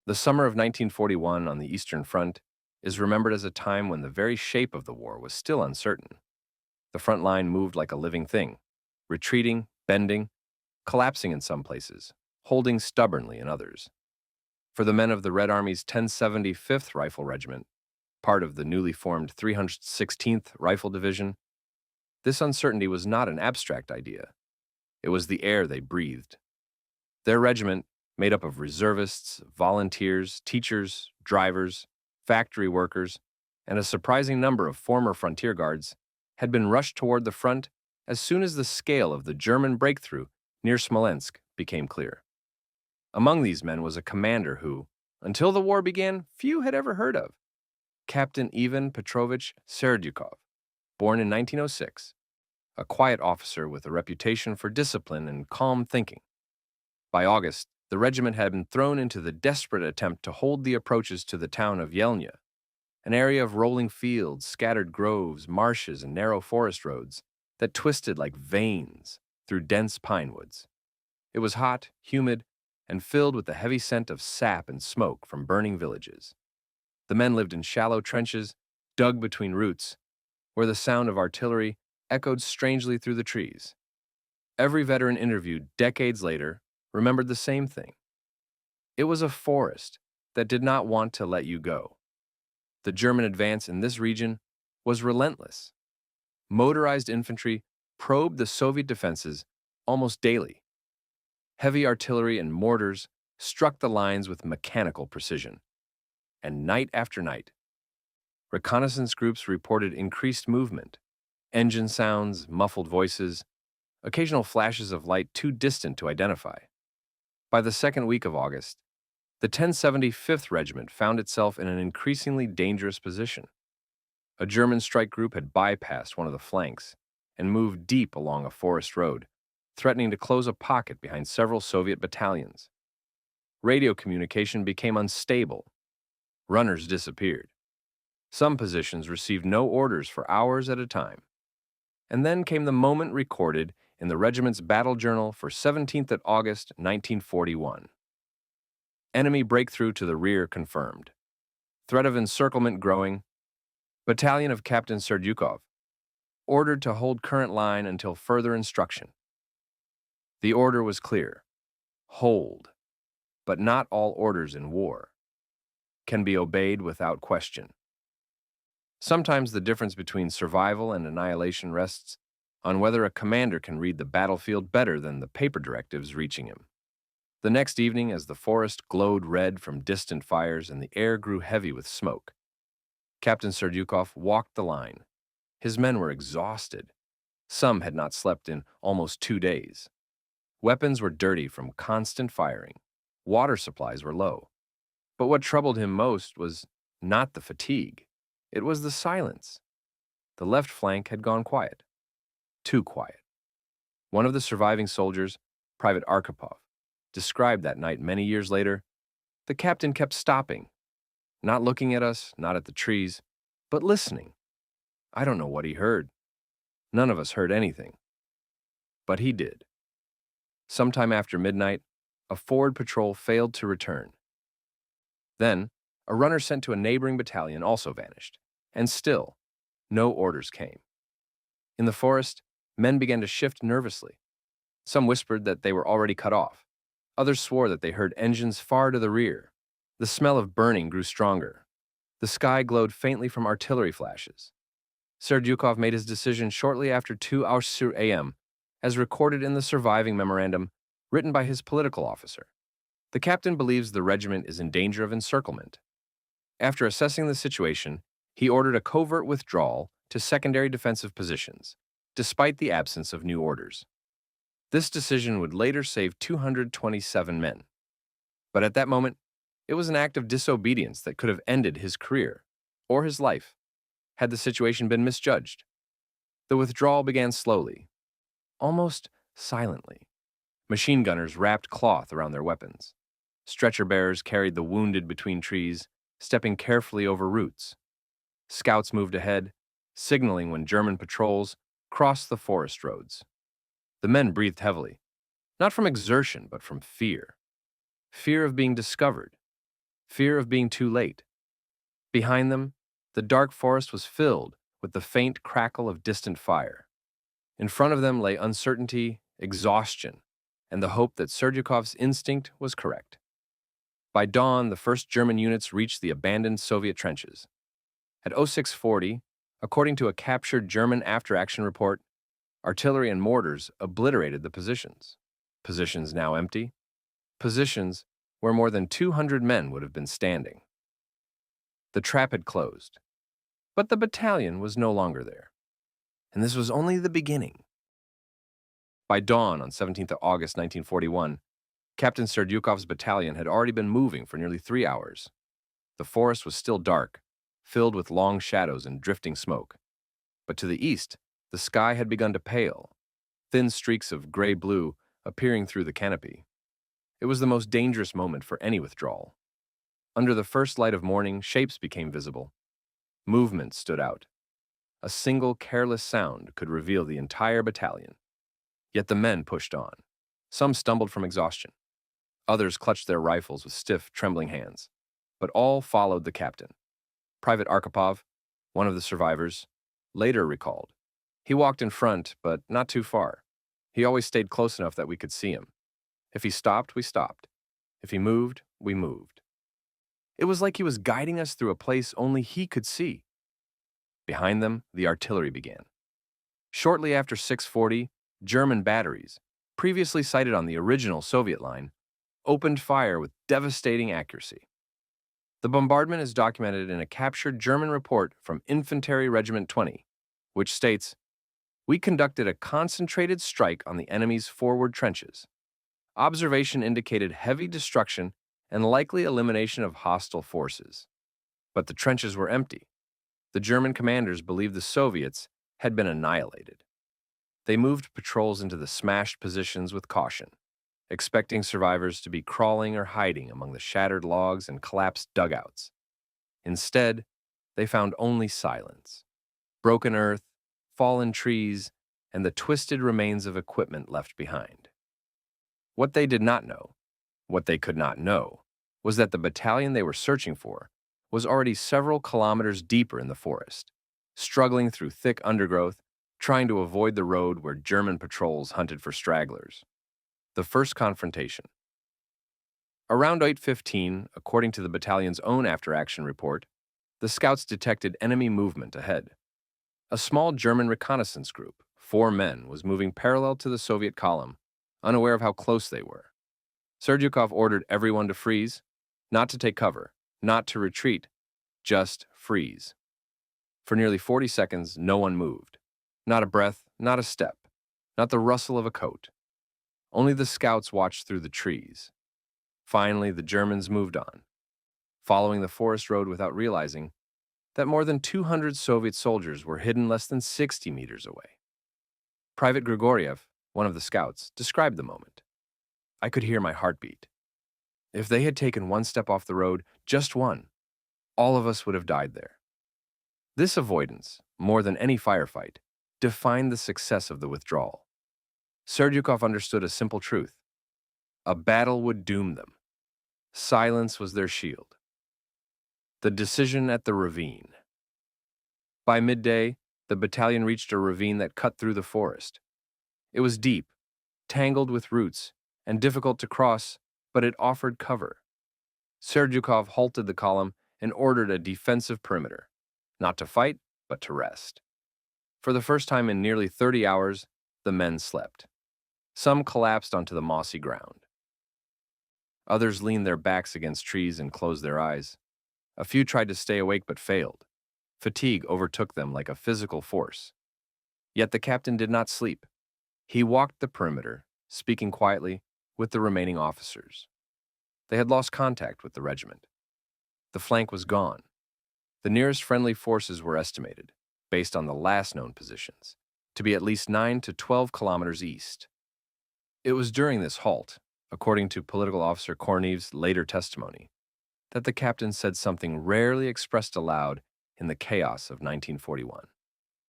The summer of 1941 on the Eastern Front is remembered as a time when the very shape of the war was still uncertain. The front line moved like a living thing, retreating, bending, collapsing in some places, holding stubbornly in others. For the men of the Red Army's 1075th Rifle Regiment, part of the newly formed 316th Rifle Division, this uncertainty was not an abstract idea. It was the air they breathed. Their regiment, made up of reservists, volunteers, teachers, drivers, factory workers, and a surprising number of former frontier guards, had been rushed toward the front as soon as the scale of the German breakthrough near Smolensk became clear. Among these men was a commander who, until the war began, few had ever heard of, Captain Ivan Petrovich Serdyukov, born in 1906, a quiet officer with a reputation for discipline and calm thinking. By August, the regiment had been thrown into the desperate attempt to hold the approaches to the town of Yelnya, an area of rolling fields, scattered groves, marshes, and narrow forest roads that twisted like veins through dense pine woods. It was hot, humid, and filled with the heavy scent of sap and smoke from burning villages. The men lived in shallow trenches, dug between roots, where the sound of artillery echoed strangely through the trees. Every veteran interviewed decades later remembered the same thing. It was a forest that did not want to let you go. The German advance in this region was relentless. Motorized infantry probed the Soviet defenses almost daily. Heavy artillery and mortars struck the lines with mechanical precision. And night after night, reconnaissance groups reported increased movement, engine sounds, muffled voices, occasional flashes of light too distant to identify. By the second week of August, the 1075th Regiment found itself in an increasingly dangerous position. A German strike group had bypassed one of the flanks and moved deep along a forest road, threatening to close a pocket behind several Soviet battalions. Radio communication became unstable. Runners disappeared. Some positions received no orders for hours at a time. And then came the moment recorded in the regiment's battle journal for 17th of August, 1941. Enemy breakthrough to the rear confirmed. Threat of encirclement growing. Battalion of Captain Serdyukov, ordered to hold current line until further instruction. The order was clear. Hold. But not all orders in war can be obeyed without question. Sometimes the difference between survival and annihilation rests on whether a commander can read the battlefield better than the paper directives reaching him. The next evening, as the forest glowed red from distant fires and the air grew heavy with smoke, Captain Serdyukov walked the line. His men were exhausted. Some had not slept in almost 2 days. Weapons were dirty from constant firing. Water supplies were low. But what troubled him most was not the fatigue. It was the silence. The left flank had gone quiet. Too quiet. One of the surviving soldiers, Private Arkhipov, described that night many years later. The captain kept stopping, not looking at us, not at the trees, but listening. I don't know what he heard. None of us heard anything. But he did. Sometime after midnight, a forward patrol failed to return. Then, a runner sent to a neighboring battalion also vanished, and still, no orders came. In the forest, men began to shift nervously. Some whispered that they were already cut off. Others swore that they heard engines far to the rear. The smell of burning grew stronger. The sky glowed faintly from artillery flashes. Serdyukov made his decision shortly after 2 a.m., as recorded in the surviving memorandum written by his political officer. The captain believes the regiment is in danger of encirclement. After assessing the situation, he ordered a covert withdrawal to secondary defensive positions, despite the absence of new orders. This decision would later save 227 men. But at that moment, it was an act of disobedience that could have ended his career, or his life, had the situation been misjudged. The withdrawal began slowly, almost silently. Machine gunners wrapped cloth around their weapons. Stretcher bearers carried the wounded between trees, stepping carefully over roots. Scouts moved ahead, signaling when German patrols crossed the forest roads. The men breathed heavily, not from exertion, but from fear. Fear of being discovered. fear of being too late. Behind them, the dark forest was filled with the faint crackle of distant fire. In front of them lay uncertainty, exhaustion, and the hope that Serdyukov's instinct was correct. By dawn, the first German units reached the abandoned Soviet trenches. At 0640, according to a captured German after-action report, artillery and mortars obliterated the positions. Positions now empty. Positions where more than 200 men would have been standing. The trap had closed, but the battalion was no longer there. And this was only the beginning. By dawn on 17th of August 1941, Captain Serdyukov's battalion had already been moving for nearly 3 hours. The forest was still dark, filled with long shadows and drifting smoke. But to the east, the sky had begun to pale, thin streaks of gray-blue appearing through the canopy. It was the most dangerous moment for any withdrawal. Under the first light of morning, shapes became visible. Movement stood out. A single careless sound could reveal the entire battalion. Yet the men pushed on. Some stumbled from exhaustion. Others clutched their rifles with stiff, trembling hands. But all followed the captain. Private Arkhipov, one of the survivors, later recalled. He walked in front, but not too far. He always stayed close enough that we could see him. If he stopped, we stopped. If he moved, we moved. It was like he was guiding us through a place only he could see. Behind them, the artillery began. Shortly after 6:40, German batteries, previously sighted on the original Soviet line, opened fire with devastating accuracy. The bombardment is documented in a captured German report from Infantry Regiment 20, which states, "We conducted a concentrated strike on the enemy's forward trenches. Observation indicated heavy destruction and likely elimination of hostile forces. But the trenches were empty. The German commanders believed the Soviets had been annihilated. They moved patrols into the smashed positions with caution, expecting survivors to be crawling or hiding among the shattered logs and collapsed dugouts. Instead, they found only silence, broken earth, fallen trees, and the twisted remains of equipment left behind. What they did not know, what they could not know, was that the battalion they were searching for was already several kilometers deeper in the forest, struggling through thick undergrowth, trying to avoid the road where German patrols hunted for stragglers. The first confrontation. Around 8:15, according to the battalion's own after-action report, the scouts detected enemy movement ahead. A small German reconnaissance group, 4 men, was moving parallel to the Soviet column, unaware of how close they were. Serdyukov ordered everyone to freeze, not to take cover, not to retreat, just freeze. For nearly 40 seconds, no one moved. Not a breath, not a step, not the rustle of a coat. Only the scouts watched through the trees. Finally, the Germans moved on, following the forest road without realizing that more than 200 Soviet soldiers were hidden less than 60 meters away. Private Grigoriev, one of the scouts, described the moment. "I could hear my heartbeat. If they had taken one step off the road, just one, all of us would have died there." This avoidance, more than any firefight, defined the success of the withdrawal. Serdyukov understood a simple truth. A battle would doom them. Silence was their shield. The decision at the ravine. By midday, the battalion reached a ravine that cut through the forest. It was deep, tangled with roots, and difficult to cross, but it offered cover. Serdyukov halted the column and ordered a defensive perimeter, not to fight, but to rest. For the first time in nearly 30 hours, the men slept. Some collapsed onto the mossy ground. Others leaned their backs against trees and closed their eyes. A few tried to stay awake but failed. Fatigue overtook them like a physical force. Yet the captain did not sleep. He walked the perimeter, speaking quietly with the remaining officers. They had lost contact with the regiment. The flank was gone. The nearest friendly forces were estimated, based on the last known positions, to be at least 9 to 12 kilometers east. It was during this halt, according to political officer Korneev's later testimony, that the captain said something rarely expressed aloud in the chaos of 1941.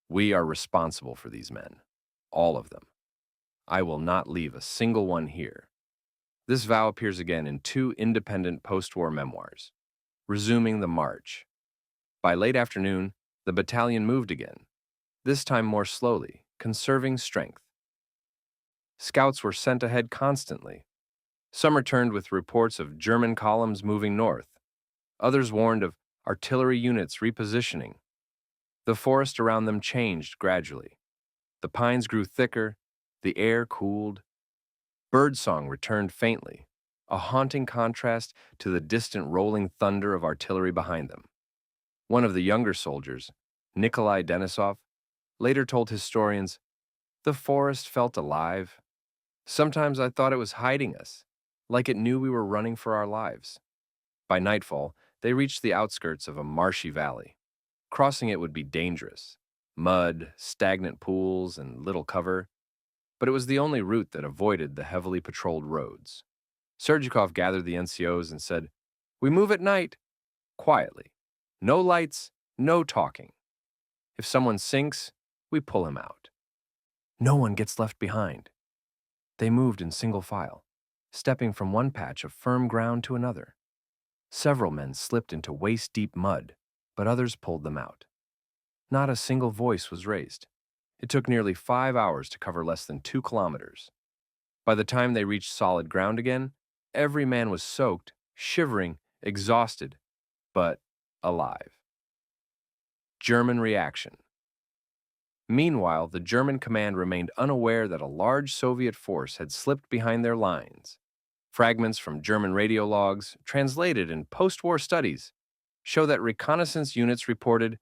"We are responsible for these men, all of them. I will not leave a single one here." This vow appears again in 2 independent post-war memoirs, resuming the march. By late afternoon, the battalion moved again, this time more slowly, conserving strength. Scouts were sent ahead constantly. Some returned with reports of German columns moving north. Others warned of artillery units repositioning. The forest around them changed gradually. The pines grew thicker, the air cooled. Birdsong returned faintly, a haunting contrast to the distant rolling thunder of artillery behind them. One of the younger soldiers, Nikolai Denisov, later told historians, "The forest felt alive. Sometimes I thought it was hiding us, like it knew we were running for our lives." By nightfall, they reached the outskirts of a marshy valley. Crossing it would be dangerous. Mud, stagnant pools, and little cover. But it was the only route that avoided the heavily patrolled roads. Serdyukov gathered the NCOs and said, "We move at night, quietly. No lights, no talking. If someone sinks, we pull him out. No one gets left behind." They moved in single file, stepping from one patch of firm ground to another. Several men slipped into waist-deep mud, but others pulled them out. Not a single voice was raised. It took nearly 5 hours to cover less than 2 kilometers. By the time they reached solid ground again, every man was soaked, shivering, exhausted, but alive. German reaction. Meanwhile, the German command remained unaware that a large Soviet force had slipped behind their lines. Fragments from German radio logs, translated in post-war studies, show that reconnaissance units reported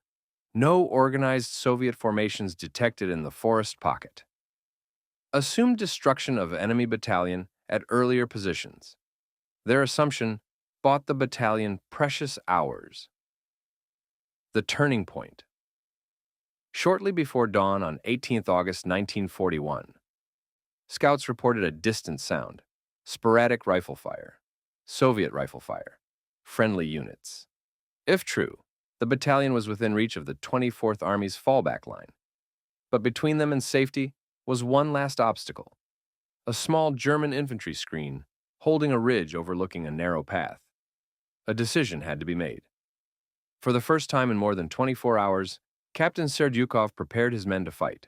no organized Soviet formations detected in the forest pocket. Assumed destruction of enemy battalion at earlier positions. Their assumption bought the battalion precious hours. The turning point. Shortly before dawn on 18th August 1941, scouts reported a distant sound, sporadic rifle fire, Soviet rifle fire, friendly units. If true, the battalion was within reach of the 24th Army's fallback line. But between them and safety was one last obstacle, a small German infantry screen holding a ridge overlooking a narrow path. A decision had to be made. For the first time in more than 24 hours, Captain Serdyukov prepared his men to fight.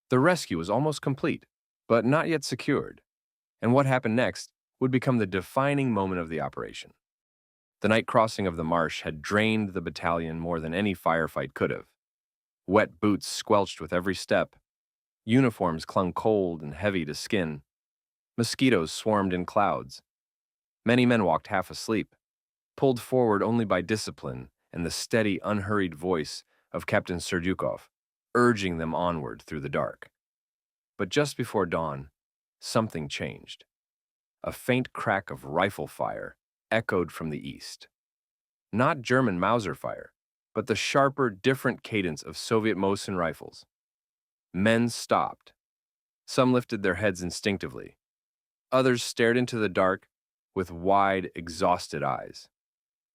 The rescue was almost complete, but not yet secured, and what happened next would become the defining moment of the operation. The night crossing of the marsh had drained the battalion more than any firefight could have. Wet boots squelched with every step. Uniforms clung cold and heavy to skin. Mosquitoes swarmed in clouds. Many men walked half asleep, pulled forward only by discipline and the steady, unhurried voice of Captain Serdyukov, urging them onward through the dark. But just before dawn, something changed. A faint crack of rifle fire echoed from the east. Not German Mauser fire, but the sharper, different cadence of Soviet Mosin rifles. Men stopped. Some lifted their heads instinctively. Others stared into the dark with wide, exhausted eyes.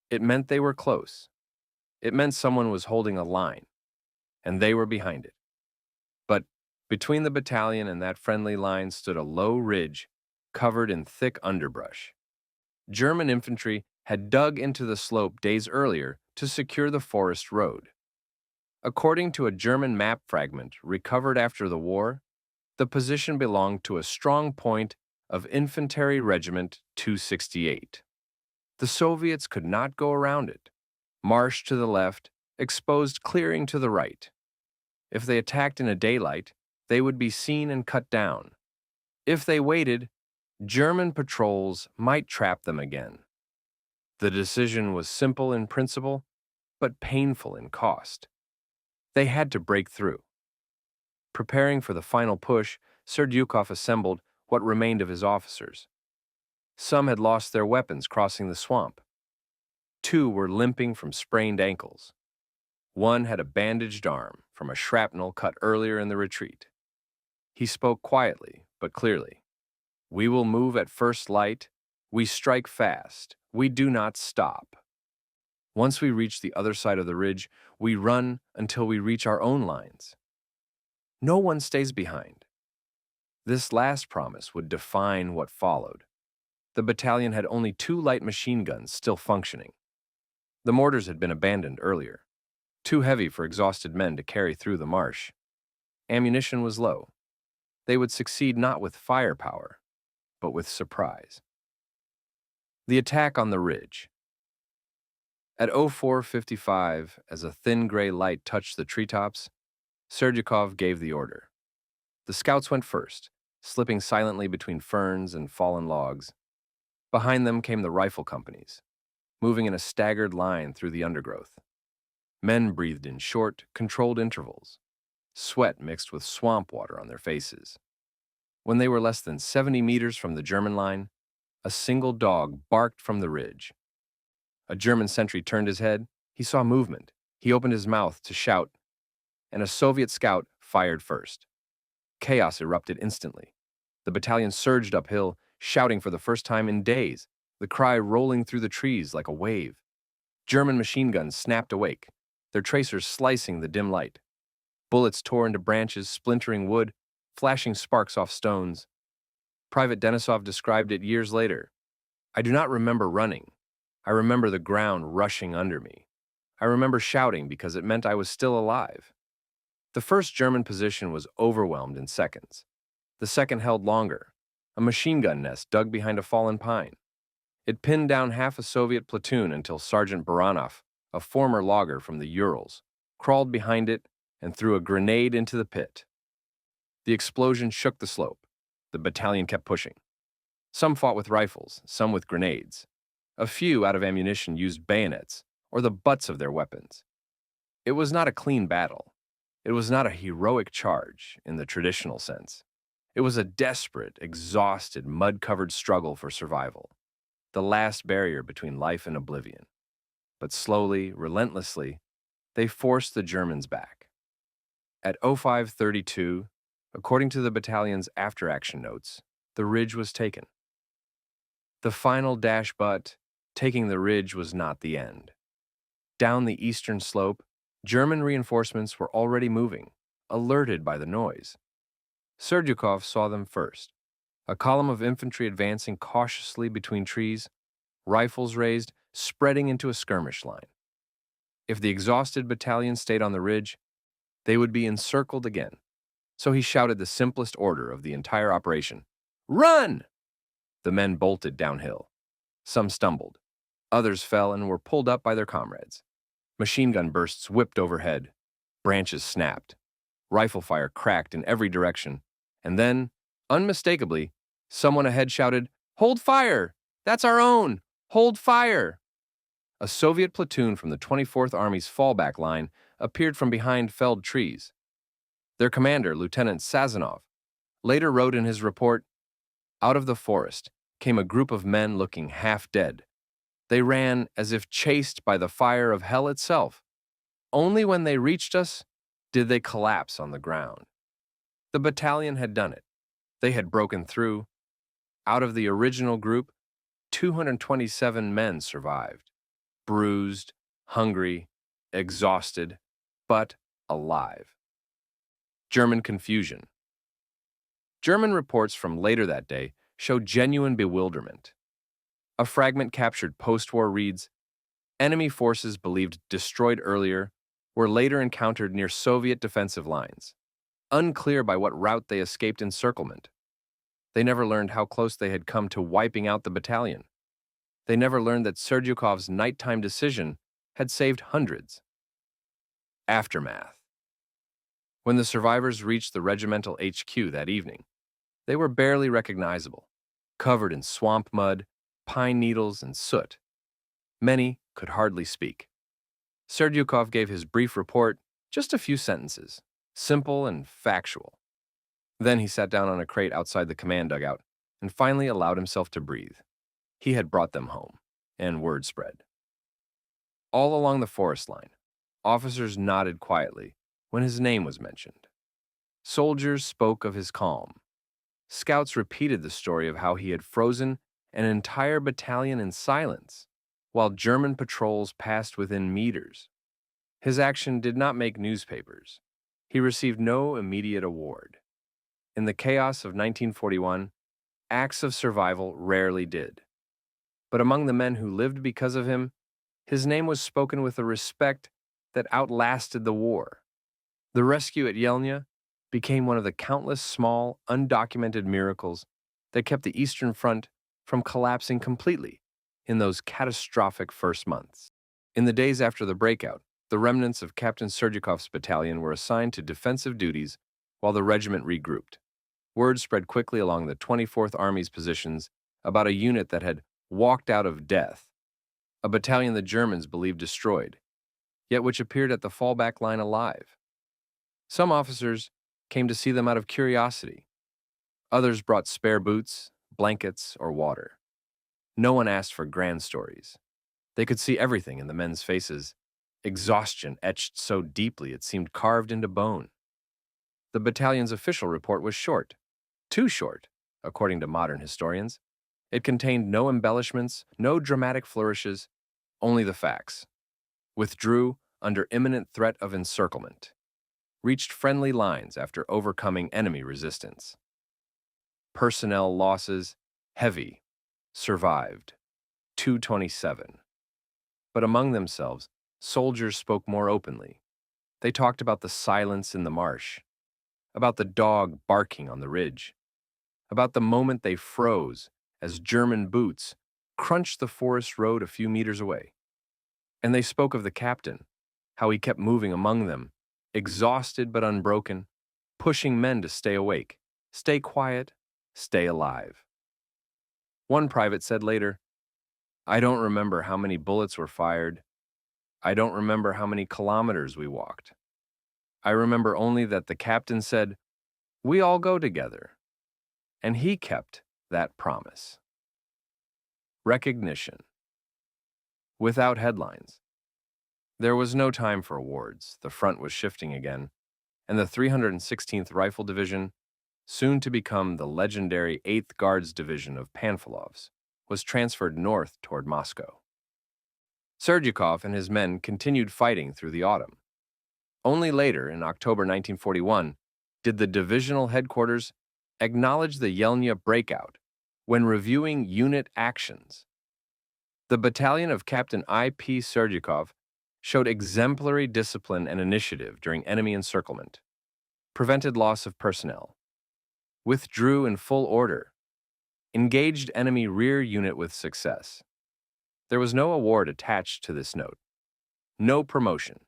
It meant they were close. It meant someone was holding a line, and they were behind it. But between the battalion and that friendly line stood a low ridge covered in thick underbrush. German infantry had dug into the slope days earlier to secure the forest road. According to a German map fragment recovered after the war, the position belonged to a strong point of Infantry Regiment 268. The Soviets could not go around it. Marsh to the left, exposed clearing to the right. If they attacked in a daylight, they would be seen and cut down. If they waited, German patrols might trap them again. The decision was simple in principle, but painful in cost. They had to break through. Preparing for the final push, Serdyukov assembled what remained of his officers. Some had lost their weapons crossing the swamp. 2 were limping from sprained ankles. 1 had a bandaged arm from a shrapnel cut earlier in the retreat. He spoke quietly but clearly. "We will move at first light. We strike fast. We do not stop. Once we reach the other side of the ridge, we run until we reach our own lines. No one stays behind." This last promise would define what followed. The battalion had only 2 light machine guns still functioning. The mortars had been abandoned earlier, too heavy for exhausted men to carry through the marsh. Ammunition was low. They would succeed not with firepower, but with surprise. The attack on the ridge. At 04:55, as a thin gray light touched the treetops, Serdyukov gave the order. The scouts went first, slipping silently between ferns and fallen logs. Behind them came the rifle companies, moving in a staggered line through the undergrowth. Men breathed in short, controlled intervals, sweat mixed with swamp water on their faces. When they were less than 70 meters from the German line, a single dog barked from the ridge. A German sentry turned his head. He saw movement. He opened his mouth to shout, and a Soviet scout fired first. Chaos erupted instantly. The battalion surged uphill, shouting for the first time in days, the cry rolling through the trees like a wave. German machine guns snapped awake, their tracers slicing the dim light. Bullets tore into branches, splintering wood, flashing sparks off stones. Private Denisov described it years later. I do not remember running. I remember the ground rushing under me. I remember shouting because it meant I was still alive. The first German position was overwhelmed in seconds. The second held longer, a machine gun nest dug behind a fallen pine. It pinned down half a Soviet platoon until Sergeant Baranov, a former logger from the Urals, crawled behind it and threw a grenade into the pit. The explosion shook the slope. The battalion kept pushing. Some fought with rifles, some with grenades. A few, out of ammunition, used bayonets or the butts of their weapons. It was not a clean battle. It was not a heroic charge in the traditional sense. It was a desperate, exhausted, mud-covered struggle for survival, the last barrier between life and oblivion. But slowly, relentlessly, they forced the Germans back. At 05:32, according to the battalion's after-action notes, the ridge was taken. The final dash, but taking the ridge was not the end. Down the eastern slope, German reinforcements were already moving, alerted by the noise. Serdyukov saw them first, a column of infantry advancing cautiously between trees, rifles raised, spreading into a skirmish line. If the exhausted battalion stayed on the ridge, they would be encircled again. So he shouted the simplest order of the entire operation. Run! The men bolted downhill. Some stumbled. Others fell and were pulled up by their comrades. Machine gun bursts whipped overhead. Branches snapped. Rifle fire cracked in every direction. And then, unmistakably, someone ahead shouted, "Hold fire! That's our own! Hold fire!" A Soviet platoon from the 24th Army's fallback line appeared from behind felled trees. Their commander, Lieutenant Sazonov, later wrote in his report, "Out of the forest came a group of men looking half dead. They ran as if chased by the fire of hell itself. Only when they reached us did they collapse on the ground." The battalion had done it. They had broken through. Out of the original group, 227 men survived, bruised, hungry, exhausted, but alive. German confusion. German reports from later that day show genuine bewilderment. A fragment captured post-war reads, "Enemy forces believed destroyed earlier were later encountered near Soviet defensive lines. Unclear by what route they escaped encirclement. They never learned how close they had come to wiping out the battalion. They never learned that Serdyukov's nighttime decision had saved hundreds." Aftermath. When the survivors reached the regimental HQ that evening, they were barely recognizable, covered in swamp mud, pine needles, and soot. Many could hardly speak. Serdyukov gave his brief report, just a few sentences, simple and factual. Then he sat down on a crate outside the command dugout and finally allowed himself to breathe. He had brought them home, and word spread. All along the forest line, officers nodded quietly when his name was mentioned. Soldiers spoke of his calm. Scouts repeated the story of how he had frozen an entire battalion in silence, while German patrols passed within meters. His action did not make newspapers. He received no immediate award. In the chaos of 1941, acts of survival rarely did. But among the men who lived because of him, His name was spoken with a respect that outlasted the war. The rescue at Yelnya became one of the countless small, undocumented miracles that kept the Eastern Front from collapsing completely in those catastrophic first months. In the days after the breakout, the remnants of Captain Serdyukov's battalion were assigned to defensive duties while the regiment regrouped. Word spread quickly along the 24th Army's positions about a unit that had walked out of death, a battalion the Germans believed destroyed, yet which appeared at the fallback line alive. Some officers came to see them out of curiosity. Others brought spare boots, blankets, or water. No one asked for grand stories. They could see everything in the men's faces, exhaustion etched so deeply it seemed carved into bone. The battalion's official report was short, too short, according to modern historians. It contained no embellishments, no dramatic flourishes, only the facts. Withdrew under imminent threat of encirclement. Reached friendly lines after overcoming enemy resistance. Personnel losses, heavy. Survived. 227. But among themselves, soldiers spoke more openly. They talked about the silence in the marsh, about the dog barking on the ridge, about the moment they froze as German boots crunched the forest road a few meters away. And they spoke of the captain, how he kept moving among them, exhausted but unbroken, pushing men to stay awake, stay quiet, stay alive. One private said later, "I don't remember how many bullets were fired. I don't remember how many kilometers we walked. I remember only that the captain said, 'We all go together.' And he kept that promise." Recognition. Without headlines. There was no time for awards. The front was shifting again, and the 316th Rifle Division, soon to become the legendary 8th Guards Division of Panfilovs, was transferred north toward Moscow. Serdyukov and his men continued fighting through the autumn. Only later, in October 1941, did the divisional headquarters acknowledge the Yelnya breakout when reviewing unit actions. The battalion of Captain I.P. Serdyukov showed exemplary discipline and initiative during enemy encirclement, prevented loss of personnel, withdrew in full order, engaged enemy rear unit with success. There was no award attached to this note, no promotion,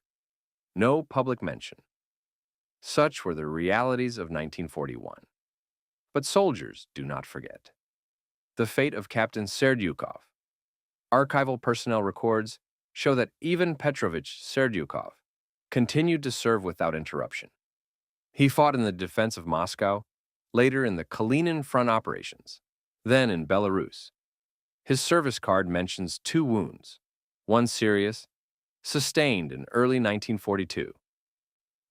no public mention. Such were the realities of 1941. But soldiers do not forget. The fate of Captain Serdyukov. Archival personnel records show that Ivan Petrovich Serdyukov continued to serve without interruption. He fought in the defense of Moscow, later in the Kalinin front operations, then in Belarus. His service card mentions 2 wounds, one serious, sustained in early 1942.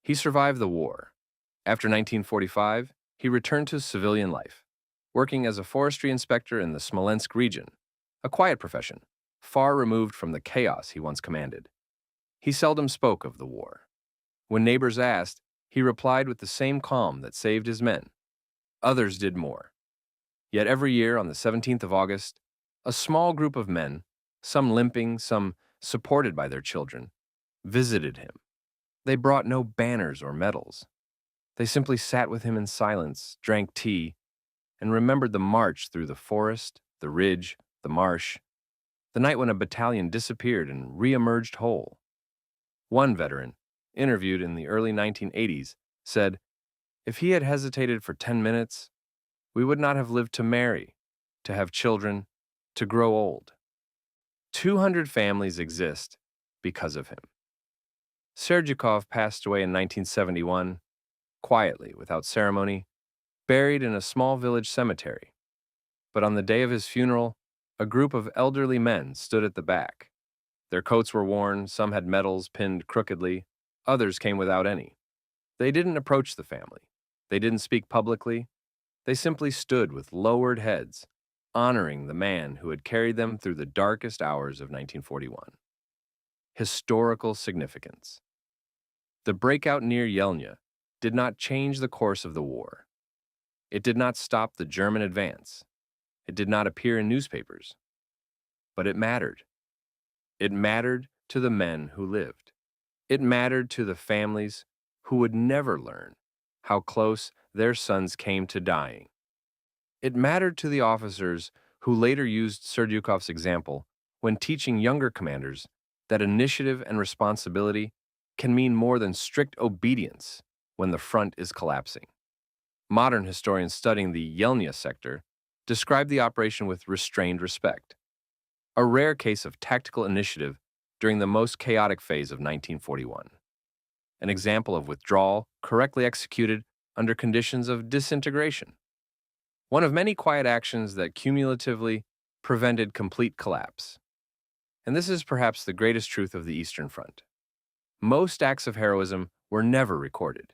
He survived the war. After 1945, he returned to civilian life, working as a forestry inspector in the Smolensk region, a quiet profession, far removed from the chaos he once commanded. He seldom spoke of the war. When neighbors asked, he replied with the same calm that saved his men. Others did more. Yet every year on the 17th of August, a small group of men, some limping, some supported by their children, visited him. They brought no banners or medals. They simply sat with him in silence, drank tea, and remembered the march through the forest, the ridge, the marsh, the night when a battalion disappeared and re-emerged whole. One veteran, interviewed in the early 1980s, said, "If he had hesitated for 10 minutes, we would not have lived to marry, to have children, to grow old." 200 families exist because of him. Serdyukov passed away in 1971, quietly, without ceremony, buried in a small village cemetery. But on the day of his funeral, a group of elderly men stood at the back. Their coats were worn, some had medals pinned crookedly, others came without any. They didn't approach the family. They didn't speak publicly. They simply stood with lowered heads, honoring the man who had carried them through the darkest hours of 1941. Historical significance. The breakout near Yelnya did not change the course of the war. It did not stop the German advance. It did not appear in newspapers. But it mattered. It mattered to the men who lived. It mattered to the families who would never learn how close their sons came to dying. It mattered to the officers who later used Serdyukov's example when teaching younger commanders that initiative and responsibility can mean more than strict obedience when the front is collapsing. Modern historians studying the Yelnya sector describe the operation with restrained respect, a rare case of tactical initiative during the most chaotic phase of 1941. An example of withdrawal correctly executed under conditions of disintegration. One of many quiet actions that cumulatively prevented complete collapse. And this is perhaps the greatest truth of the Eastern Front. Most acts of heroism were never recorded.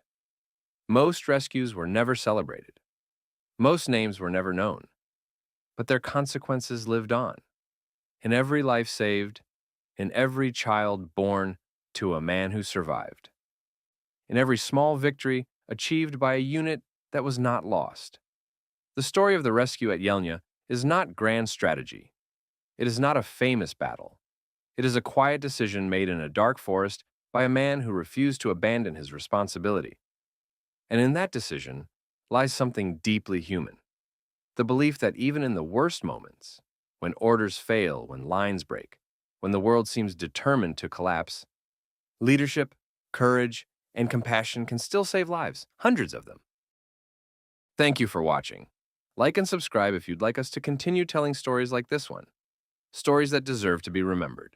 Most rescues were never celebrated. Most names were never known. But their consequences lived on. In every life saved, in every child born to a man who survived. In every small victory achieved by a unit that was not lost. The story of the rescue at Yelnya is not grand strategy. It is not a famous battle. It is a quiet decision made in a dark forest by a man who refused to abandon his responsibility. And in that decision lies something deeply human. The belief that even in the worst moments, when orders fail, when lines break, when the world seems determined to collapse, leadership, courage, and compassion can still save lives, hundreds of them. Thank you for watching. Like and subscribe if you'd like us to continue telling stories like this one, stories that deserve to be remembered.